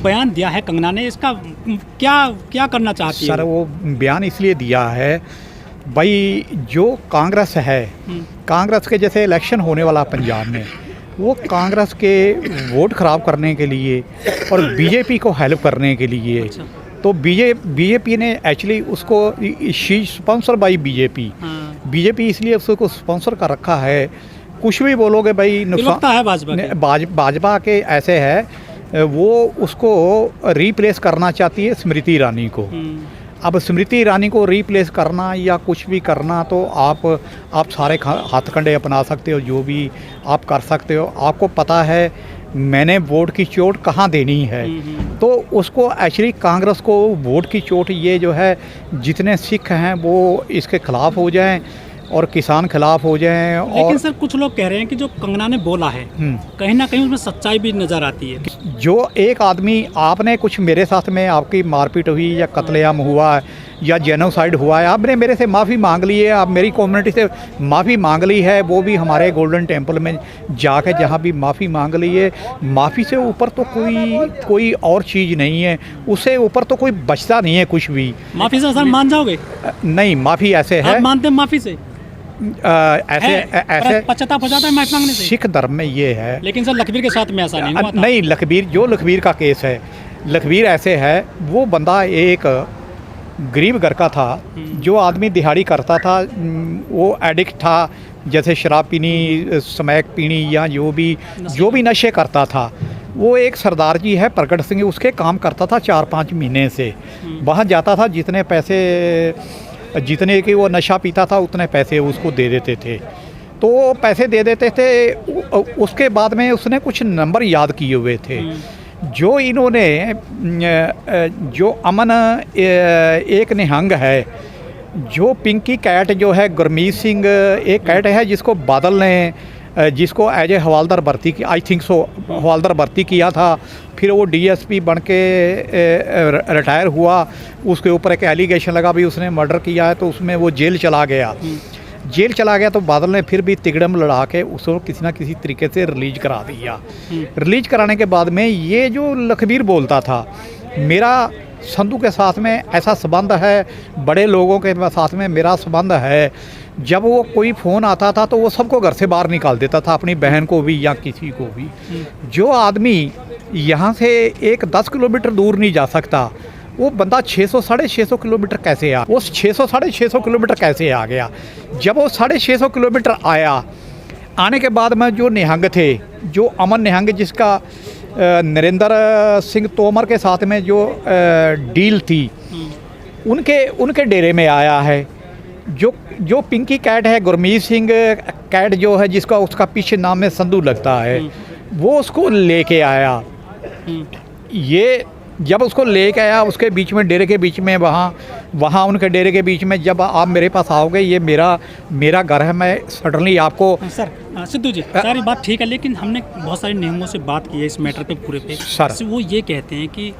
बयान दिया है कंगना ने, इसका क्या क्या करना चाहती है? सर वो बयान इसलिए दिया है भाई, जो कांग्रेस है, कांग्रेस के जैसे इलेक्शन होने वाला पंजाब में, वो कांग्रेस के वोट ख़राब करने के लिए और बीजेपी को हेल्प करने के लिए, अच्छा। तो बीजेपी ने एक्चुअली उसको, she sponsor by BJP, BJP इसलिए उसको स्पॉन्सर कर रखा है। कुछ भी बोलोगे भाई नुकसान है भाजपा के ऐसे है, वो उसको रिप्लेस करना चाहती है स्मृति ईरानी को। अब स्मृति ईरानी को रिप्लेस करना या कुछ भी करना, तो आप सारे हथकंडे अपना सकते हो, जो भी आप कर सकते हो। आपको पता है मैंने वोट की चोट कहाँ देनी है, तो उसको एक्चुअली कांग्रेस को वोट की चोट ये जो है, जितने सिख हैं वो इसके खिलाफ हो जाएं और किसान खिलाफ हो जाएं। लेकिन सर कुछ लोग कह रहे हैं कि जो कंगना ने बोला है कहीं ना कहीं उसमें सच्चाई भी नज़र आती है। जो एक आदमी, आपने कुछ मेरे साथ में आपकी मारपीट हुई या कत्लेआम हुआ या जेनोसाइड हुआ है, आपने मेरे से माफ़ी मांग ली है, आप मेरी कम्युनिटी से माफ़ी मांग ली है, वो भी हमारे गोल्डन टेम्पल में जाके जहाँ भी माफ़ी मांग ली है। माफ़ी से ऊपर तो कोई और चीज़ नहीं है, उससे ऊपर तो कोई बचता नहीं है कुछ भी। माफ़ी से सर मान जाओगे? नहीं, माफ़ी ऐसे है, मानते हैं माफ़ी से ऐसे पश्चाताप हो जाता है माफी मांगने से। सिख धर्म में ये है। लेकिन सर लखबीर के साथ में ऐसा नहीं हुआ था। नहीं, लखबीर का केस है, लखबीर ऐसे है, वो बंदा एक गरीब घर का था, जो आदमी दिहाड़ी करता था, वो एडिक्ट था, जैसे शराब पीनी, स्मैक पीनी या जो भी नशे करता था। वो एक सरदार जी है प्रगट सिंह, उसके काम करता था 4-5 महीने से। वहाँ जाता था, जितने की वो नशा पीता था उतने पैसे उसको दे देते थे, तो पैसे दे देते थे। उसके बाद में उसने कुछ नंबर याद किए हुए थे, जो इन्होंने, जो अमन एक निहंग है, जो पिंकी कैट जो है, गुरमीत सिंह एक कैट है जिसको बादल ने, जिसको एज ए हवालदार भर्ती की, आई थिंक सो हवालदार भर्ती किया था, फिर वो डीएसपी बन के रिटायर हुआ। उसके ऊपर एक एलिगेशन लगा भी उसने मर्डर किया है, तो उसमें वो जेल चला गया। तो बादल ने फिर भी तिगड़म लड़ा के उसको किसी ना किसी तरीके से रिलीज करा दिया। रिलीज कराने के बाद में ये जो लखबीर बोलता था, मेरा संधू के साथ में ऐसा संबंध है, बड़े लोगों के साथ में मेरा संबंध है, जब वो कोई फ़ोन आता था तो वो सबको घर से बाहर निकाल देता था, अपनी बहन को भी या किसी को भी। जो आदमी यहाँ से 10 किलोमीटर दूर नहीं जा सकता, वो बंदा 600-650 किलोमीटर कैसे आ, वो 600-650 किलोमीटर कैसे आ गया? जब वो 650 किलोमीटर आने के बाद में जो निहंग थे, जो अमन निहंग, जिसका नरेंद्र सिंह तोमर के साथ में जो डील थी, उनके डेरे में आया है। जो पिंकी कैट है, गुरमीत सिंह कैट जो है, जिसका उसका पीछे नाम में संधू लगता है, वो उसको लेके आया। ये जब उसको लेके आया, उसके बीच में, डेरे के बीच में, वहाँ उनके डेरे के बीच में, जब आप मेरे पास आओगे, ये मेरा घर है, मैं सडनली आपको। सर सिद्धू जी, सारी बात ठीक है, लेकिन हमने बहुत सारे नियमों से बात की है इस मैटर पे पूरे पे। सर वो ये कहते हैं कि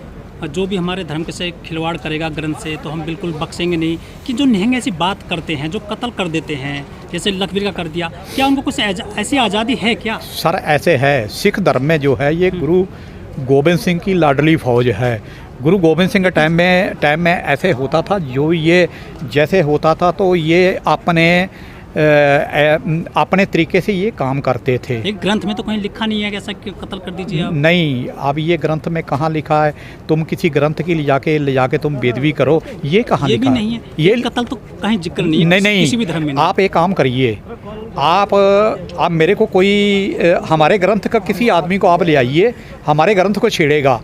जो भी हमारे धर्म के से खिलवाड़ करेगा ग्रंथ से, तो हम बिल्कुल बख्शेंगे नहीं। कि जो निहंग ऐसी बात करते हैं, जो कत्ल कर देते हैं, जैसे लखबीर का कर दिया, क्या उनको कुछ ऐसी आज़ादी है क्या? सर ऐसे है, सिख धर्म में जो है, ये गुरु गोबिंद सिंह की लाडली फौज है। गुरु गोबिंद सिंह के टाइम में ऐसे होता था, जो ये जैसे होता था, तो ये अपने तरीके से ये काम करते थे। एक ग्रंथ में तो कहीं लिखा नहीं है कि ऐसा कत्ल कर दीजिए आप। नहीं, अब ये ग्रंथ में कहाँ लिखा है? तुम किसी ग्रंथ की ले जाके तुम बेदबी करो, ये कहाँ लिखा भी नहीं है? ये कत्ल तो कहीं जिक्र नहीं है, नहीं, किसी भी धर्म में नहीं। आप एक काम करिए, आप मेरे को कोई, हमारे ग्रंथ का किसी आदमी को आप ले आइए, हमारे ग्रंथ को छेड़ेगा,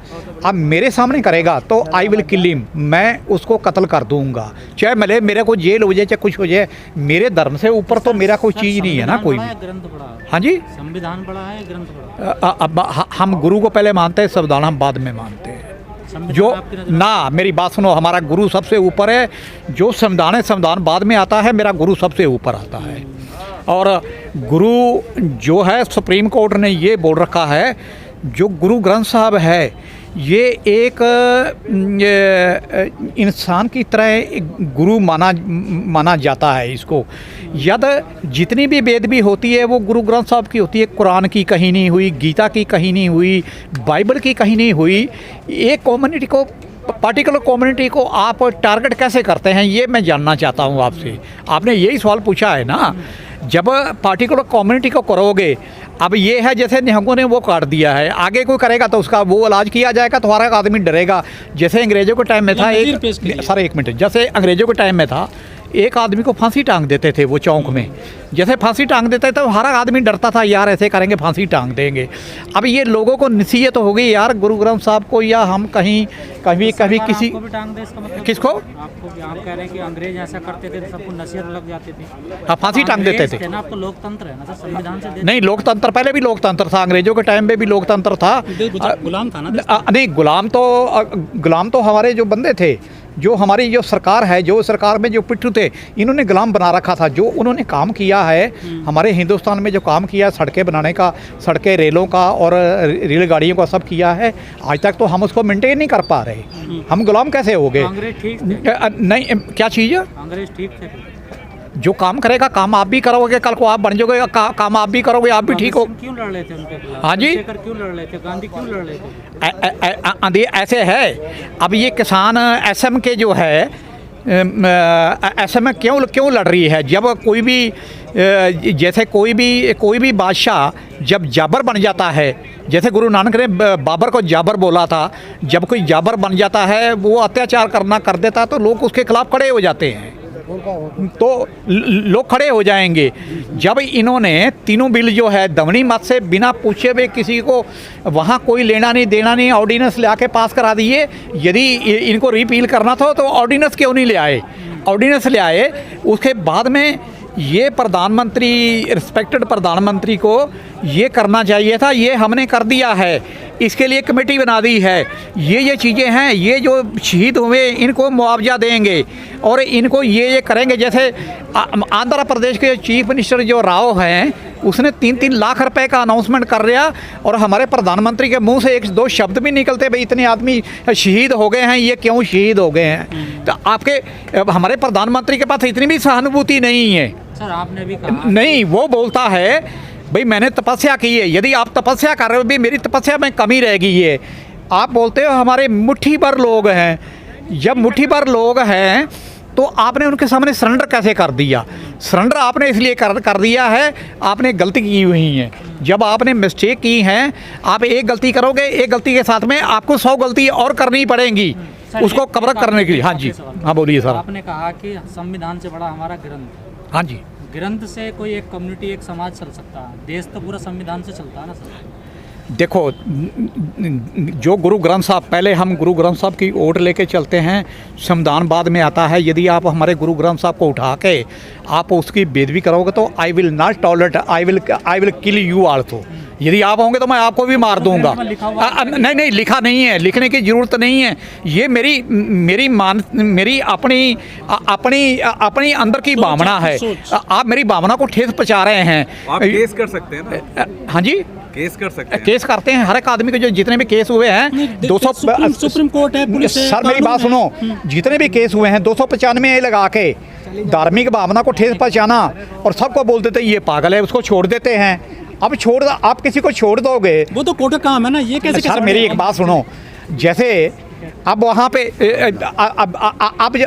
आप मेरे सामने करेगा, तो आई विल किल हिम, मैं उसको कत्ल कर दूंगा, चाहे मेरे को जेल हो जाए, चाहे कुछ हो जाए। मेरे धर्म से ऊपर तो मेरा कोई चीज़ नहीं है ना कोई। हाँ जी, संविधान पढ़ा है, ग्रंथ पढ़ा। अब हम गुरु को पहले मानते हैं, संविधान हम बाद में मानते हैं। जो ना, मेरी बात सुनो, हमारा गुरु सबसे ऊपर है। जो संविधान बाद में आता है, मेरा गुरु सबसे ऊपर आता है। और गुरु जो है, सुप्रीम कोर्ट ने ये बोल रखा है, जो गुरु ग्रंथ साहब है, ये एक इंसान की तरह एक गुरु माना जाता है इसको। यद जितनी भी बेदबी होती है वो गुरु ग्रंथ साहब की होती है। कुरान की कहीं नहीं हुई, गीता की कहीं नहीं हुई, बाइबल की कहीं नहीं हुई। एक कम्युनिटी को, पार्टिकुलर कम्युनिटी को आप टारगेट कैसे करते हैं, ये मैं जानना चाहता हूँ आपसे। आपने यही सवाल पूछा है ना। जब पार्टिकुलर कम्युनिटी को करोगे, अब ये है जैसे निहंगों ने वो काट दिया है, आगे कोई करेगा तो उसका वो इलाज किया जाएगा तो हर एक आदमी डरेगा। जैसे अंग्रेज़ों के टाइम में था, एक मिनट, जैसे अंग्रेज़ों के टाइम में था, एक आदमी को फांसी टांग देते थे वो चौक में। जैसे फांसी टांग देते थे तो हर आदमी डरता था, यार ऐसे करेंगे फांसी टांग देंगे। अब ये लोगों को नसीहत हो गई, यार गुरु ग्रंथ साहब को या हम कहीं कभी किसी को भी टांग दे, इसका मतलब किसको आपको आप कह रहे हैं कि अंग्रेज ऐसा करते थे तो सबको नसीहत लग जाती थी। हाँ, फांसी टांग देते थे ना। आपको लोकतंत्र है ना सर, संविधान से नहीं, लोकतंत्र पहले भी लोकतंत्र था, अंग्रेजों के टाइम में भी लोकतंत्र था। गुलाम था ना। नहीं, गुलाम तो हमारे जो बंदे थे, जो हमारी जो सरकार है, जो सरकार में जो पिट्ठू थे, इन्होंने गुलाम बना रखा था। जो उन्होंने काम किया है हमारे हिंदुस्तान में, जो काम किया सड़कें बनाने का, सड़कें, रेलों का और रेलगाड़ियों का सब किया है, आज तक तो हम उसको मेंटेन नहीं कर पा रहे। हम गुलाम कैसे हो गए? अंग्रेज ठीक थे। नहीं, क्या चीज़ है? अंग्रेज ठीक थे। जो काम करेगा, काम आप भी करोगे, कल को आप बन जाओगे, काम आप भी करोगे, आप भी ठीक हो। क्यों लड़ रहे थे उनके खिलाफ? हाँ जी, क्यों लड़ रहे थे? गांधी क्यों लड़ रहे थे? ऐसे है। अब ये किसान एसएम के जो है, एसएम क्यों लड़ रही है? जब कोई भी जैसे कोई भी बादशाह जब जाबर बन जाता है, जैसे गुरु नानक ने बाबर को जाबर बोला था, जब कोई जाबर बन जाता है, वो अत्याचार कर देता है, तो लोग उसके खिलाफ खड़े हो जाते हैं, तो लोग खड़े हो जाएंगे। जब इन्होंने तीनों बिल जो है दमनी मत से बिना पूछे हुए किसी को वहाँ कोई लेना नहीं देना नहीं, ऑर्डिनेंस ले आके पास करा दिए। यदि इनको रिपील करना था तो ऑर्डिनेंस क्यों नहीं ले आए? ऑर्डिनेंस ले आए। उसके बाद में ये प्रधानमंत्री, रिस्पेक्टेड प्रधानमंत्री को ये करना चाहिए था, ये हमने कर दिया है, इसके लिए कमेटी बना दी है। ये चीज़ें हैं, ये जो शहीद हुए इनको मुआवजा देंगे और इनको ये करेंगे। जैसे आंध्र प्रदेश के चीफ मिनिस्टर जो राव हैं, उसने 3-3 लाख रुपए का अनाउंसमेंट कर दिया और हमारे प्रधानमंत्री के मुंह से 1-2 शब्द भी निकलते, भाई इतने आदमी शहीद हो गए हैं, ये क्यों शहीद हो गए हैं? तो आपके हमारे प्रधानमंत्री के पास इतनी भी सहानुभूति नहीं है। सर आपने भी कहा नहीं, वो बोलता है भाई मैंने तपस्या की है। यदि आप तपस्या कर रहे हो, भी मेरी तपस्या में कमी रह गई है। आप बोलते हो हमारे मुट्ठी भर लोग हैं। जब मुट्ठी भर लोग हैं तो आपने उनके सामने सरेंडर कैसे कर दिया? सरेंडर आपने इसलिए कर दिया है, आपने गलती की हुई है। जब आपने मिस्टेक की हैं, आप एक गलती करोगे, एक गलती के साथ में आपको 100 गलती और करनी पड़ेंगी उसको कवर करने के लिए। हाँ जी, हाँ बोलिए सर। आपने कहा कि संविधान से बड़ा हमारा ग्रंथ। हाँ जी, ग्रंथ से कोई एक कम्युनिटी, एक समाज चल सकता है, देश तो पूरा संविधान से चलता है ना सर। देखो, जो गुरु ग्रंथ साहब, पहले हम गुरु ग्रंथ साहब की ओट लेके चलते हैं, संविधान बाद में आता है। यदि आप हमारे गुरु ग्रंथ साहब को उठा के आप उसकी बेदबी करोगे तो I will not tolerate, I will kill you also. यदि आप होंगे तो मैं आपको भी मार दूंगा। नहीं, लिखा नहीं है, लिखने की ज़रूरत नहीं है। ये मेरी अपनी अंदर की भावना है। आप मेरी भावना को ठेस पहुंचा रहे हैं। आप केस कर सकते हैं ना? हाँ जी, केस कर सकते हैं। केस करते हैं। हर एक आदमी के जो जितने भी केस हुए हैं, 200 सुप्रीम कोर्ट है, पुलिस है, सर मेरी बात सुनो, जितने भी केस हुए हैं 295 लगा के धार्मिक भावना को ठेस पहुंचाना और सबको बोल देते ये पागल है, उसको छोड़ देते हैं। अब आप किसी को छोड़ दोगे, वो तो कोर्ट का काम है ना। ये कैसे? सर मेरी एक बात सुनो, जैसे अब वहाँ पे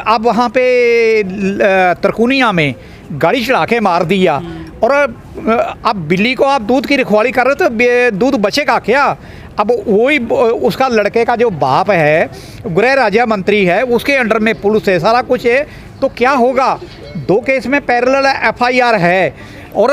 अब वहाँ पे तरकुनिया में गाड़ी चढ़ा के मार दिया और अब बिल्ली को आप दूध की रखवाली कर रहे हो तो दूध बचेगा क्या? अब वही उसका लड़के का जो बाप है, गृह राज्य मंत्री है, उसके अंडर में पुलिस है, सारा कुछ है, तो क्या होगा? 2 केस में पैरेलल FIR है और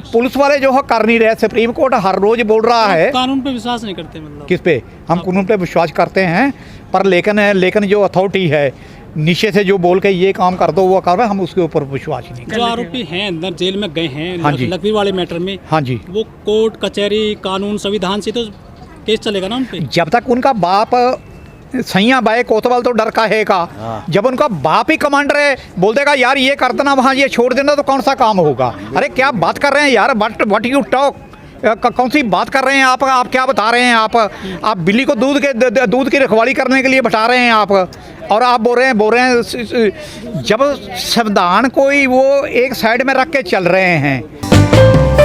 पुलिस वाले जो है कर नहीं रहे। सुप्रीम कोर्ट हर रोज बोल रहा है। कानून पे विश्वास नहीं करते मतलब? किस पे? हम कानून पे विश्वास करते हैं, पर लेकिन जो अथॉरिटी है नीचे से जो बोल के ये काम कर दो वो कर रहे, हम उसके ऊपर विश्वास नहीं करते। जो आरोपी हैं अंदर जेल में गए हैं, हाँ जी, लखवी वाले मैटर में, हाँ जी, वो कोर्ट कचहरी कानून संविधान से तो केस चलेगा ना उन पे। जब तक उनका बाप सैया बाए कोतवाल तो डर का है का। जब उनका बाप ही कमांडर है, बोल देगा यार ये कर देना, वहाँ ये छोड़ देना, तो कौन सा काम होगा? अरे क्या बात कर रहे हैं यार? What you talk? कौन सी बात कर रहे हैं आप क्या बता रहे हैं आप बिल्ली को दूध की रखवाली करने के लिए बता रहे हैं आप, और आप बोल रहे हैं जब संविधान को ही वो एक साइड में रख के चल रहे हैं।